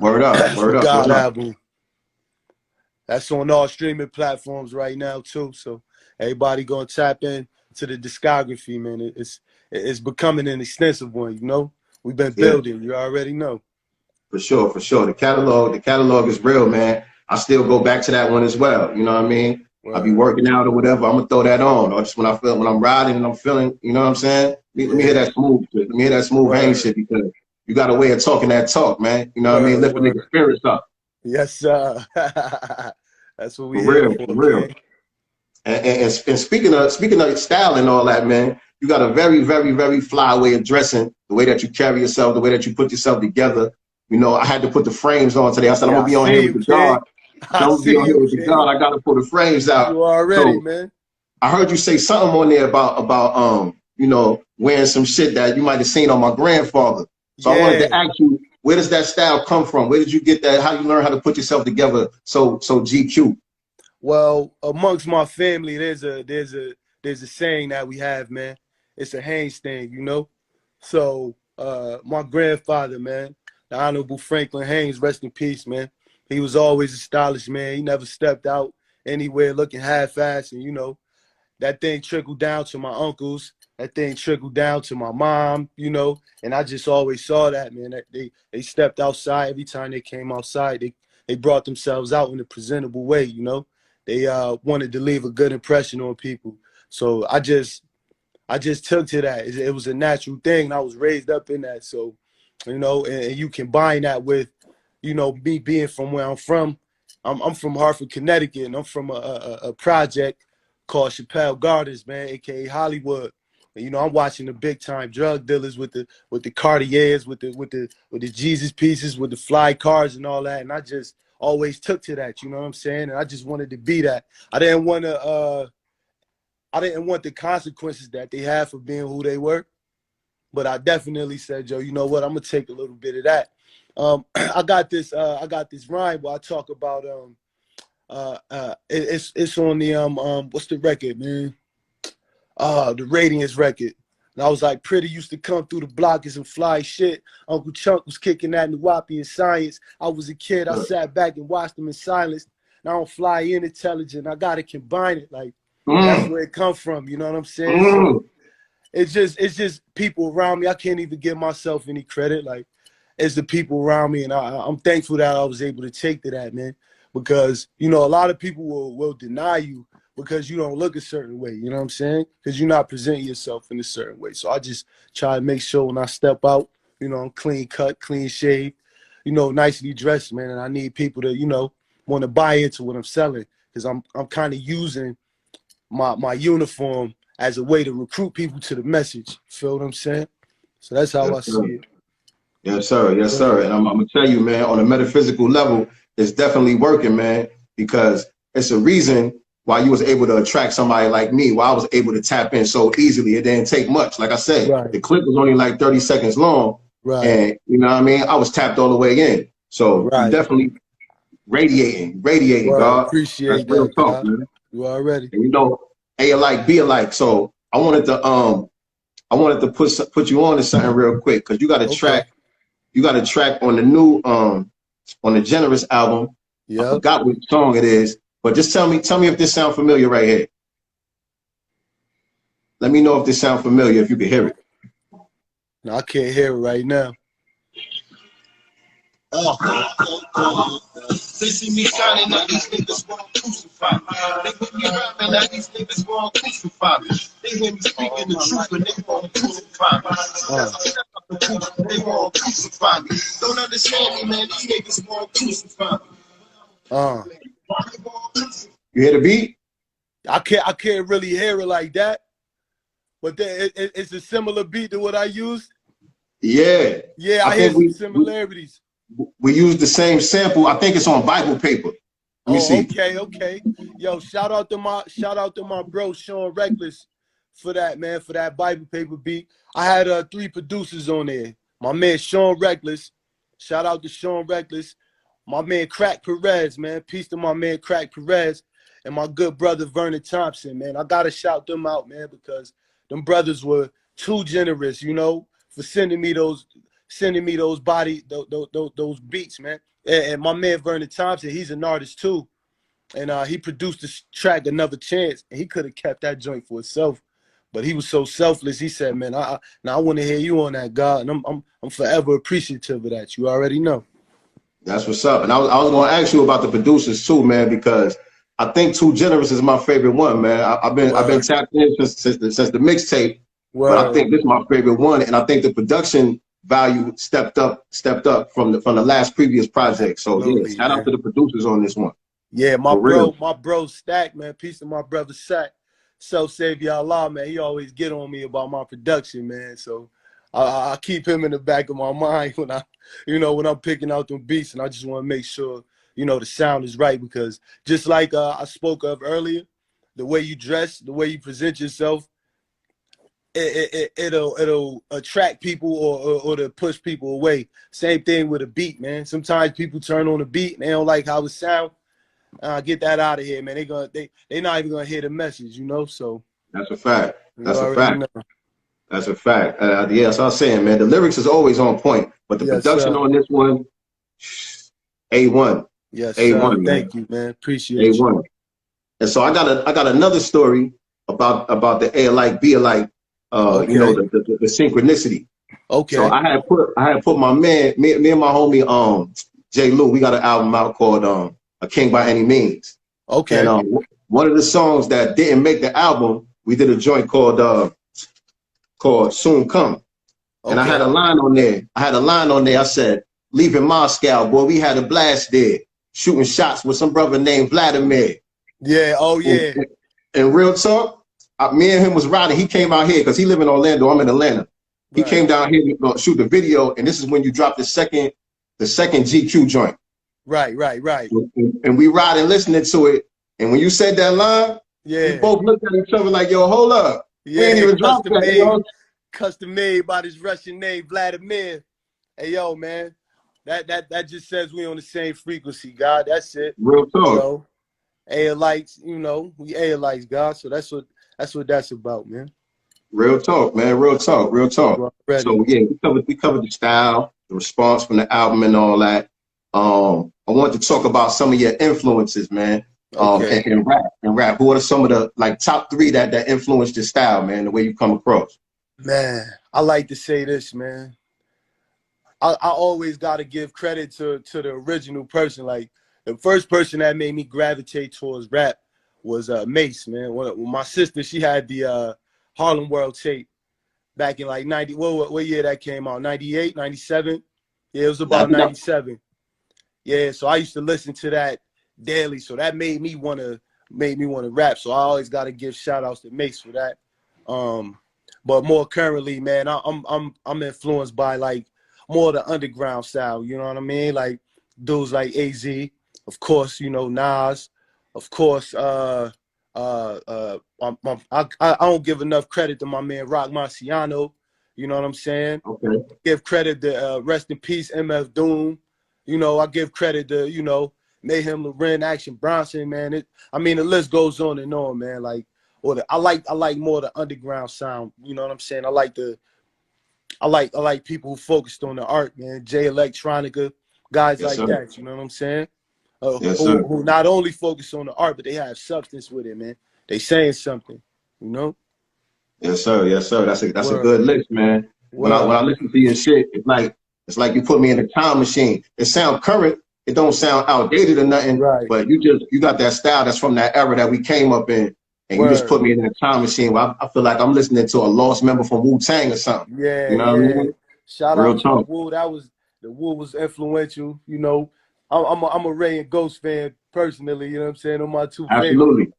Word up, word up, God word up. album. That's on all streaming platforms right now too. So everybody gonna tap in to the discography, man. It's becoming an extensive one, you know. We've been Yeah, building, you already know. for sure, for sure. The catalog is real, man. I still go back to that one as well. You know what I mean? I be Word. working out or whatever. I'm gonna throw that on, or just when I'm riding and I'm feeling. You know what I'm saying? Let me hear Yeah. that smooth shit. Let me hear that smooth Haynes Word. shit because you got a way of talking that talk, man. You know what I mean? Word. Lift a nigga Word. spirits up. Yes, sir. That's what we here for, For real. man. And speaking of style and all that, man, you got a very, very, very fly way of dressing, the way that you carry yourself, the way that you put yourself together. You know, I had to put the frames on today. I said, I'm Yeah, gonna I be on here see with you, the King. guard. So I I'm gonna be see on here you, with the King. guard. I gotta pull the frames out. You already, So man. I heard you say something on there about you know, wearing some shit that you might have seen on my grandfather. So I wanted Yeah. to ask you, where does that style come from? Where did you get that? How you learn how to put yourself together so GQ? Well, amongst my family, there's a saying that we have, man. It's a Haynes thing, you know. So my grandfather, man, the Honorable Franklin Haynes, rest in peace, man. He was always a stylish man. He never stepped out anywhere looking half-assed, and you know that thing trickled down to my uncles. That thing trickled down to my mom, you know, and I just always saw that, man. That they stepped outside every time they came outside. They brought themselves out in a presentable way, you know. They wanted to leave a good impression on people. So I just took to that. It was a natural thing. And I was raised up in that. So, you know, and you combine that with, you know, me being from where I'm from. I'm from Hartford, Connecticut, and I'm from a project called Chappelle Gardens, man, aka Hollywood. And, you know, I'm watching the big time drug dealers with the Cartiers, with the Jesus pieces, with the fly cars and all that. And I just always took to that, you know what I'm saying? And I just wanted to be that. I didn't want the consequences that they had for being who they were, but I definitely said, Joe, you know what? I'm gonna take a little bit of that. I got this rhyme where I talk about it's on the what's the record, man? The Radiance record. And I was like, Pretty used to come through the block and some fly shit. Uncle Chunk was kicking that Nuwapi in science. I was a kid, I sat back and watched them in silence. Now I don't fly in intelligent. I gotta combine it. Like that's Mm, where it comes from. You know what I'm saying? So mm. it's just people around me. I can't even give myself any credit. Like it's the people around me, and I'm thankful that I was able to take to that, man. Because you know, a lot of people will deny you because you don't look a certain way. You know what I'm saying? Because you're not presenting yourself in a certain way. So I just try to make sure when I step out, you know, I'm clean cut, clean shaved, you know, nicely dressed, man. And I need people to, you know, want to buy into what I'm selling because I'm kind of using my uniform as a way to recruit people to the message. Feel what I'm saying? So that's how Yes, I sir. see it. Yes, sir. Yes, sir. Word. And I'm gonna tell you, man, on a metaphysical level, it's definitely working, man, because it's a reason why you was able to attract somebody like me, why I was able to tap in so easily. It didn't take much. Like I said, Right. the clip was only like 30 seconds long, Right. and you know what I mean? I was tapped all the way in. So you Right. definitely radiating, Word. God. That's Appreciate real that, talk, God. man. You already. And you know, A alike, B alike. So I wanted to put you on to something real quick because Okay. you got a track on the new on the Generous album. I Yep. forgot which song it is, but just tell me if this sound familiar right here. Let me know if this sound familiar, if you can hear it. No, I can't hear it right now. They see me shining, now these niggas want to crucify me. They put me rapping, now these niggas want to crucify me. They hear me speaking the truth, and they want to crucify me. Uh, They want to crucify me. Don't understand me, man. These niggas want to crucify uh. me. You hear the beat? I can't really hear it like that, but it's a similar beat to what I used. Yeah. Yeah, I I hear think some similarities. we used the same sample. I think it's on Bible paper. Let me Oh, see. okay, okay. Yo, shout out to my bro Sean Reckless for that, man, for that Bible paper beat. I had 3 producers on there. My man Sean Reckless. Shout out to Sean Reckless. My man Crack Perez, man. Peace to my man Crack Perez and my good brother Vernon Thompson, man. I gotta shout them out, man, because them brothers were too generous, you know, for sending me sending me those those beats, man. And my man Vernon Thompson, he's an artist too, and he produced this track Another Chance, and he could have kept that joint for himself, but he was so selfless. He said, "Man, I want to hear you on that, God, and I'm forever appreciative of that. You already know." That's what's up. And I was going to ask you about the producers too, man, because I think Too Generous is my favorite one, man. I've been tapped in since the mixtape, but I think this is my favorite one, and I think the production value stepped up from the last previous project. So yeah, shout out to the producers on this one. Yeah, my bro Stack, man. Peace to my brother Stack. Self-Savior Allah, man. He always get on me about my production, man. So I keep him in the back of my mind when when I'm picking out them beats, and I just want to make sure, the sound is right, because just like I spoke of earlier, the way you dress, the way you present yourself, it'll attract people or to push people away. Same thing with a beat, man. Sometimes people turn on a beat and they don't like how it sounds. Get that out of here, man. They not even gonna hear the message, So that's a fact. That's a fact. That's a fact. Yeah, that's what I was saying, man. The lyrics is always on point, but the production on this one, A1. Yes, A1, man. Thank you, man. Appreciate A1. You. And so I got another story about the A alike, B alike, the synchronicity. Okay. So I had put my man, me and my homie J. Lou, we got an album out called A King by Any Means. Okay. And one of the songs that didn't make the album, we did a joint called Soon Come. And I had a line on there. I said, leaving Moscow, boy, we had a blast there, shooting shots with some brother named Vladimir. Yeah, oh yeah. And real talk, me and him was riding. He came out here because he live in Orlando. I'm in Atlanta. He came down here to shoot the video, and this is when you drop the second GQ joint. Right. And we riding listening to it. And when you said that line, we both looked at each other like, yo, hold up. Yeah, we ain't even dropped that, custom made by this Russian name, Vladimir. Hey, yo, man, that just says we on the same frequency, God. That's it. Real talk. A-alites, we A-alites, God. So that's what that's about, man. Real talk, man. Real talk. So yeah, we covered the style, the response from the album, and all that. I wanted to talk about some of your influences, man. In rap. Who are some of the top 3 that influenced your style, man? The way you come across. Man, I like to say this, man. I always got to give credit to the original person. Like, the first person that made me gravitate towards rap was Mace, man. When my sister, she had the Harlem World tape back in 90. What year that came out? 98, 97? Yeah, it was about 97. Yeah, so I used to listen to that daily. So that made me want to rap. So I always got to give shout outs to Mace for that. But more currently, man, I'm influenced by more the underground style. You know what I mean? Like dudes like AZ, of course. Nas, of course. I don't give enough credit to my man Rock Marciano. You know what I'm saying? Okay. Give credit to rest in peace MF Doom. I give credit to Mayhem Loren, Action Bronson, man. The list goes on and on, man. I like more the underground sound. You know what I'm saying? I like people who focused on the art, man. J Electronica, guys that. You know what I'm saying? Who not only focus on the art, but they have substance with it, man. They saying something, Yes, sir. That's a good list, man. When I listen to your shit, it's like you put me in a time machine. It sounds current. It don't sound outdated or nothing. Right. But you got that style that's from that era that we came up in. And you just put me in a time machine where I feel like I'm listening to a lost member from Wu-Tang or something. Yeah, you know what I mean? Shout out to Wu. The Wu was influential. I'm a Ray and Ghost fan personally. You know what I'm saying? On my 2 Absolutely.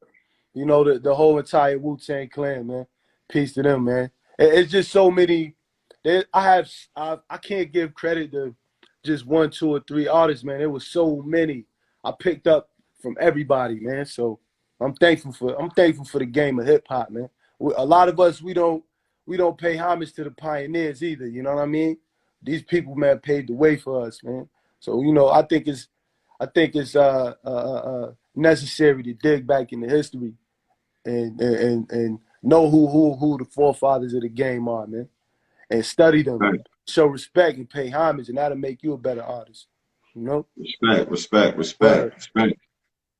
favorites. The whole entire Wu-Tang clan, man. Peace to them, man. It's just so many. I can't give credit to just 1, 2, or 3 artists, man. There was so many. I picked up from everybody, man. So I'm thankful for the game of hip hop, man. A lot of us we don't pay homage to the pioneers either. You know what I mean? These people, man, paved the way for us, man. So I think it's necessary to dig back into history and know who the forefathers of the game are, man, and study them. Right. show respect and pay homage, and that'll make you a better artist. You know? Word, Respect.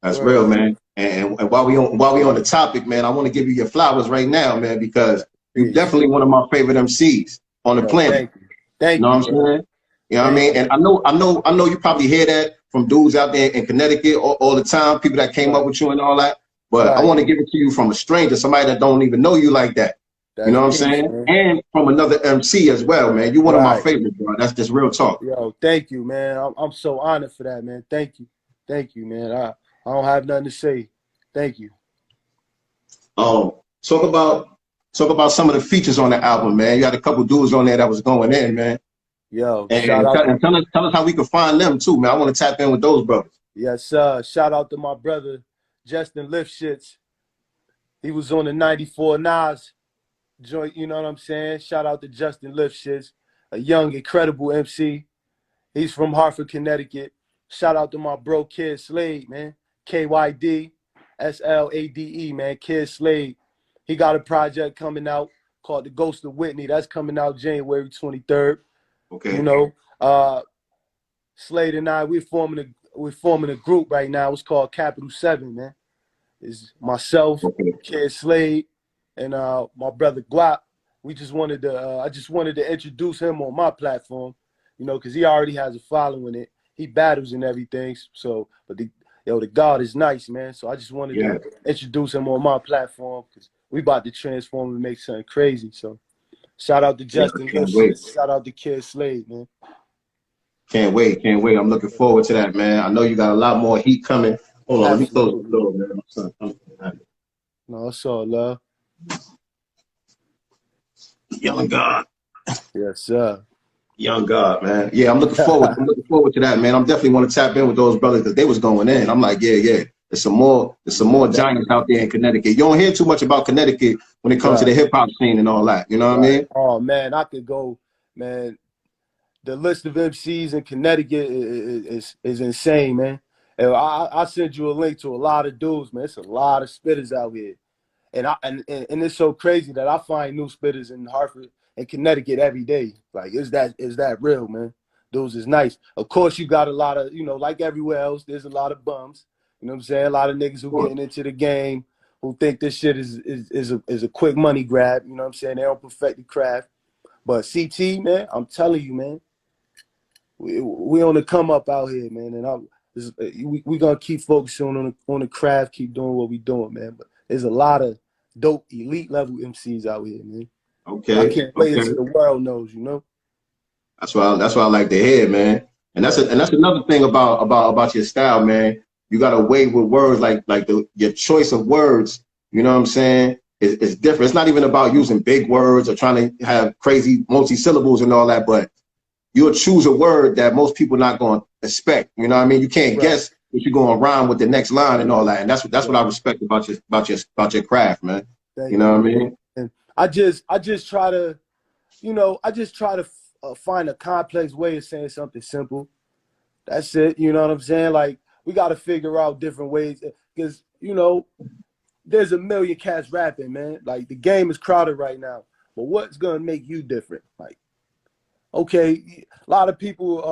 That's word. real, man. And while we on the topic, man, I want to give you your flowers right now, man, because you're Peace. definitely one of my favorite MCs on the Yo, planet. thank you. Thank You know you, what I'm bro. saying? You know what I Thank mean? you. And I know you probably hear that from dudes out there in Connecticut all the time, people that came up Right, with you and all that. But I right. want to give it to you from a stranger, somebody that don't even know you like that. You That's know what I'm peace, saying? man. And from another MC as well, man. You're one of my Right. favorites, bro. That's just real talk. Yo, thank you, man. I'm so honored for that, man. Thank you. Thank you, man. I don't have nothing to say. Thank you. Um, talk about talk about some of the features on the album, man. You had a couple dudes on there that was going in, man. Yo, shout And, out to, tell us how we can find them too, man. I want to tap in with those brothers. yes, sir. Shout out to my brother, Justin Lifshitz. He was on the 94 Nas joint, you know what I'm saying? Shout out to Justin Lifshitz, a young, incredible MC. He's from Hartford, Connecticut. Shout out to my bro, Kid Slade, man. KYD, SLADE, man. Kid Slade. He got a project coming out called The Ghost of Whitney. That's coming out January 23rd. You Okay. know, Slade and I, we're forming a group right now. It's called Capital 7, man. It's myself, Okay. Kid Slade, and my brother Guap. I just wanted to introduce him on my platform, you know, because he already has a following. It he battles and everything. So, but the God is nice, man. So I just wanted Yeah. to introduce him on my platform because we about to transform and make something crazy. So shout out to Yeah. Justin Can't wait. Lifshitz. Shout out to Kid Slade, man. Can't wait. Can't wait. I'm looking forward to that, man. I know you got a lot more heat coming. Hold on, let me close the Absolutely. door, man. My son coming. No, it's all love. Young God. Yes, sir. Young God, man. Yeah, I'm looking forward. I'm looking forward to that, man. I'm definitely want to tap in with those brothers because they was going in. I'm like, yeah. There's some Yeah, more giants out definitely. there in Connecticut. You don't hear too much about Connecticut when it comes to the Right, hip hop scene and all that. You know what I right. mean? Oh man, I could go, man. The list of MCs in Connecticut is insane, man. And I send you a link to a lot of dudes, man. It's a lot of spitters out here, and it's so crazy that I find new spitters in Hartford and Connecticut every day. Like, is that real, man? Dudes is nice. Of course, you got a lot of, like everywhere else, there's a lot of bums. You know what I'm saying? A lot of niggas who getting into the game who think this shit is a quick money grab. You know what I'm saying? They don't perfect the craft. But CT, man, I'm telling you, man, we on the come up out here, man, and we gonna keep focusing on the craft, keep doing what we doing, man. But there's a lot of dope elite level MCs out here, man. I Okay, can't wait okay. until the world knows, you know. That's what I like to hear, man. And Word. that's another thing about your style, man. You got a way with words like your choice of words. You know what I'm saying? It's different. It's not even about using big words or trying to have crazy multi-syllables and all that, but you'll choose a word that most people not going to expect. You know what I mean? You can't Right. guess if you're going to rhyme with the next line and all that. And that's what I Right. respect about your craft, man. You Thank know you, what I man. mean? And I just try to, find a complex way of saying something simple. That's it. You know what I'm saying? Like, we got to figure out different ways because there's a million cats rapping, man. Like, the game is crowded right now. But what's gonna make you different? Like, okay, a lot of people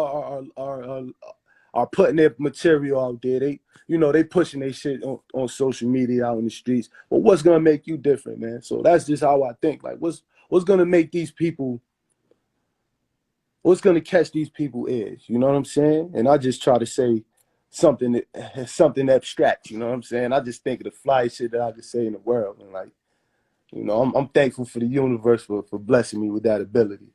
are putting their material out there. They pushing their shit on social media out in the streets. But what's gonna make you different, man? So that's just how I think. Like, what's gonna make these people? What's gonna catch these people ears? You know what I'm saying? And I just try to say something abstract. You know what I'm saying? I just think of the fly shit that I could say in the world, and like, I'm thankful for the universe for blessing me with that ability.